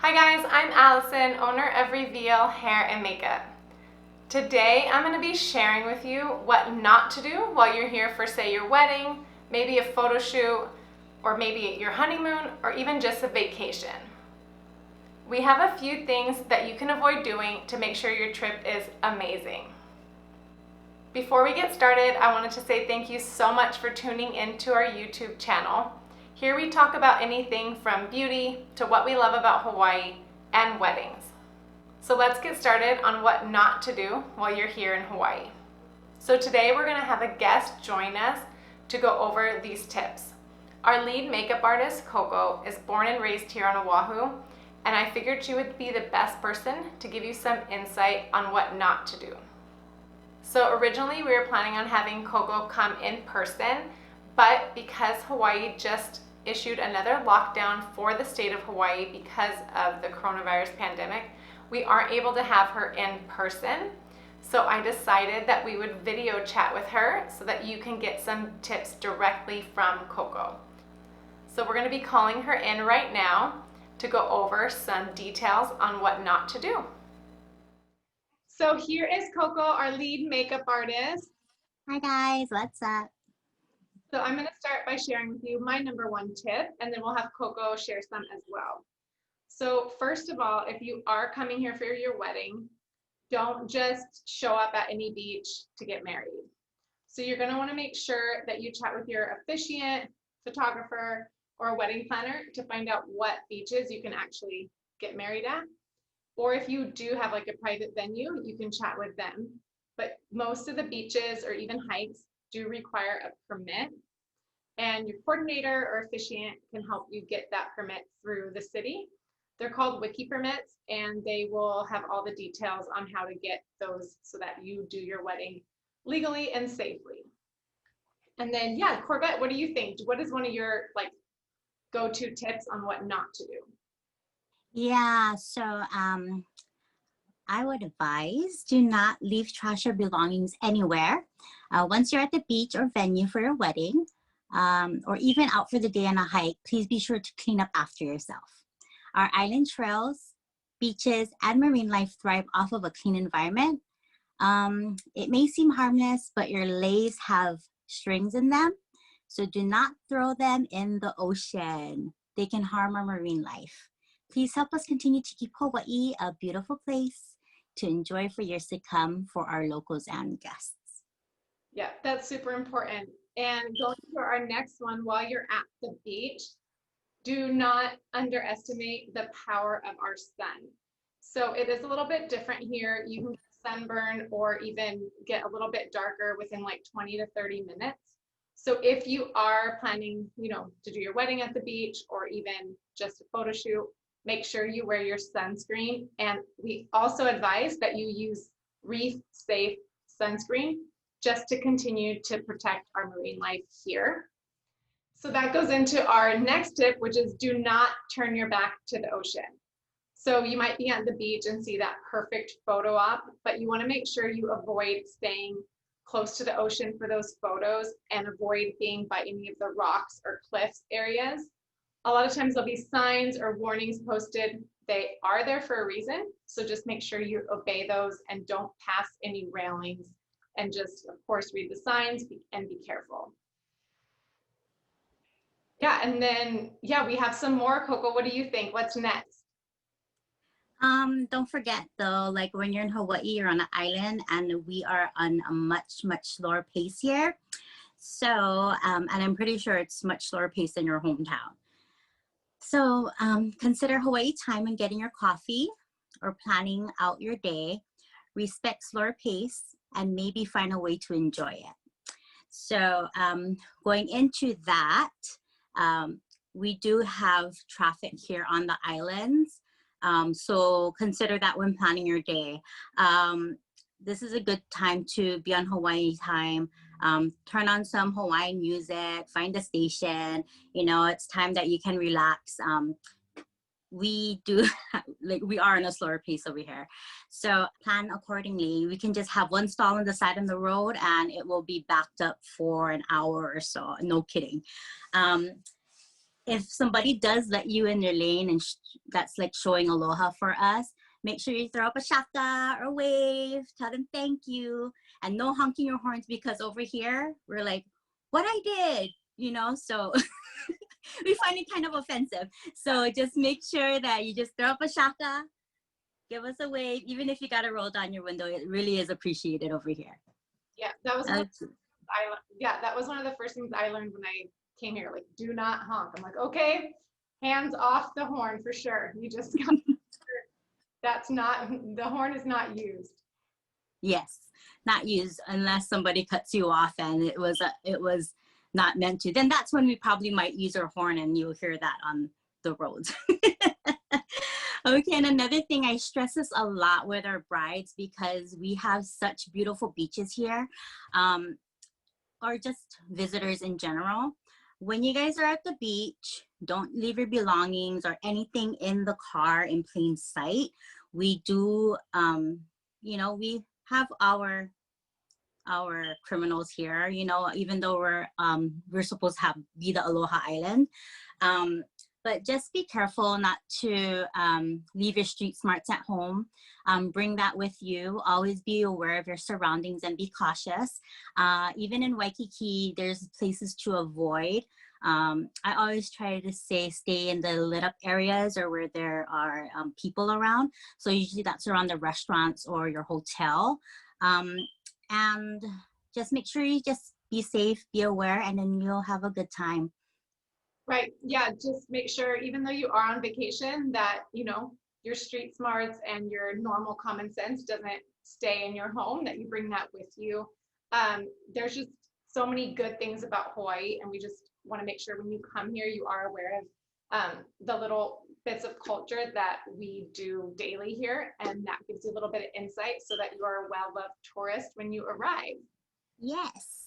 Hi guys, I'm Allison, owner of Reveal Hair and Makeup. Today I'm going to be sharing with you what not to do while you're here for, say, your wedding, maybe a photo shoot, or maybe your honeymoon, or even just a vacation. We have a few things that you can avoid doing to make sure your trip is amazing. Before we get started, I wanted to say thank you so much for tuning into our YouTube channel. Here we talk about anything from beauty to what we love about Hawaii and weddings. So let's get started on what not to do while you're here in Hawaii. So today we're going to have a guest join us to go over these tips. Our lead makeup artist, Coco, is born and raised here on Oahu, and I figured she would be the best person to give you some insight on what not to do. So originally we were planning on having Coco come in person, but because Hawaii just issued another lockdown for the state of Hawaii because of the coronavirus pandemic, we aren't able to have her in person. So I decided that we would video chat with her so that you can get some tips directly from Coco. So we're going to be calling her in right now to go over some details on what not to do. So here is Coco, our lead makeup artist. Hi guys, what's up? So I'm going to start by sharing with you my number one tip, and then we'll have Coco share some as well. So first of all, if you are coming here for your wedding, don't just show up at any beach to get married. So you're going to want to make sure that you chat with your officiant, photographer, or a wedding planner to find out what beaches you can actually get married at. Or if you do have like a private venue, you can chat with them. But most of the beaches or even hikes do require a permit, and your coordinator or officiant can help you get that permit through the city. They're called wiki permits, and they will have all the details on how to get those so that you do your wedding legally and safely. And then, yeah, Corbett, what do you think? What is one of your like go-to tips on what not to do? Yeah, so I would advise do not leave trash or belongings anywhere. Once you're at the beach or venue for your wedding, or even out for the day on a hike, please be sure to clean up after yourself. Our island trails, beaches, and marine life thrive off of a clean environment. It may seem harmless, but your leis have strings in them, so do not throw them in the ocean. They can harm our marine life. Please help us continue to keep Hawaii a beautiful place to enjoy for years to come for our locals and guests. Yeah, that's super important. And going to our next one, while you're at the beach, do not underestimate the power of our sun. So it is a little bit different here. You can get sunburn or even get a little bit darker within like 20 to 30 minutes. So if you are planning, to do your wedding at the beach or even just a photo shoot, make sure you wear your sunscreen. And we also advise that you use reef safe sunscreen just to continue to protect our marine life here. So that goes into our next tip, which is do not turn your back to the ocean. So you might be at the beach and see that perfect photo op, but you want to make sure you avoid staying close to the ocean for those photos and avoid being by any of the rocks or cliffs areas. A lot of times there'll be signs or warnings posted. They are there for a reason. So just make sure you obey those and don't pass any railings, and just, of course, read the signs and be careful. Yeah, and then, yeah, we have some more. Coco, what do you think? What's next? Don't forget though, like when you're in Hawaii, you're on an island and we are on a much, much slower pace here. So, and I'm pretty sure it's much slower pace than your hometown. So consider Hawaii time when getting your coffee or planning out your day. Respect slower pace and maybe find a way to enjoy it. So going into that, we do have traffic here on the islands. So consider that when planning your day. This is a good time to be on Hawaii time. Turn on some Hawaiian music, find a station. It's time that you can relax. We do like we are on a slower pace over here, so plan accordingly. We can just have one stall on the side of the road and it will be backed up for an hour or so, no kidding. if somebody does let you in their lane and that's like showing aloha for us, make sure you throw up a shaka or wave, tell them thank you, and no honking your horns, because over here we're like, what I did, you know, so we find it kind of offensive. So just make sure that you just throw up a shaka, give us a wave, even if you got to roll down your window. It really is appreciated over here. Yeah, that was that was one of the first things I learned when I came here. Like, do not honk. I'm like, okay, hands off the horn for sure. You just got that's not, the horn is not used. Yes, not used unless somebody cuts you off and it was not meant to. Then that's when we probably might use our horn and you'll hear that on the roads. Okay, and another thing, I stress this a lot with our brides because we have such beautiful beaches here, or just visitors in general. When you guys are at the beach, don't leave your belongings or anything in the car in plain sight. We do, you know, we have our criminals here, you know, even though we're supposed to be the Aloha Island. But just be careful not to leave your street smarts at home. Bring that with you. Always be aware of your surroundings and be cautious. Even in Waikiki, there's places to avoid. I always try to stay in the lit up areas or where there are people around. So usually that's around the restaurants or your hotel. And just make sure you just be safe, be aware, and then you'll have a good time. Right. Yeah. Just make sure, even though you are on vacation, that, you know, your street smarts and your normal common sense doesn't stay in your home, that you bring that with you. There's just so many good things about Hawaii, and we just want to make sure when you come here, you are aware of the little bits of culture that we do daily here, and that gives you a little bit of insight so that you are a well-loved tourist when you arrive. Yes.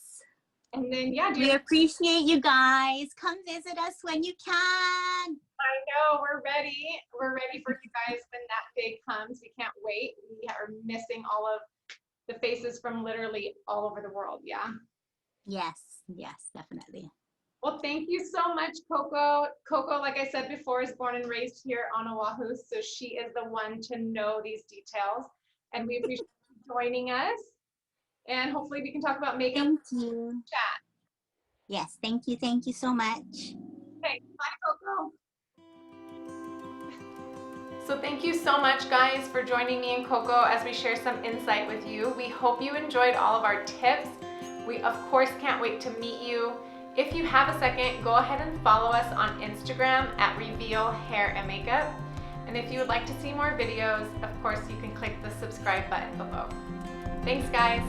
And then, yeah, we appreciate you guys. Come visit us when you can. I know, we're ready. We're ready for you guys when that day comes. We can't wait. We are missing all of the faces from literally all over the world. Yeah. Yes, definitely. Well, thank you so much, Coco. Coco, like I said before, is born and raised here on Oahu, so she is the one to know these details. And we appreciate you joining us. And hopefully we can talk about makeup. Thank you. Chat. Yes, thank you. Thank you so much. Okay, bye, Coco. So thank you so much, guys, for joining me and Coco as we share some insight with you. We hope you enjoyed all of our tips. We, of course, can't wait to meet you. If you have a second, go ahead and follow us on Instagram at Reveal Hair and Makeup. And if you would like to see more videos, of course, you can click the subscribe button below. Thanks, guys.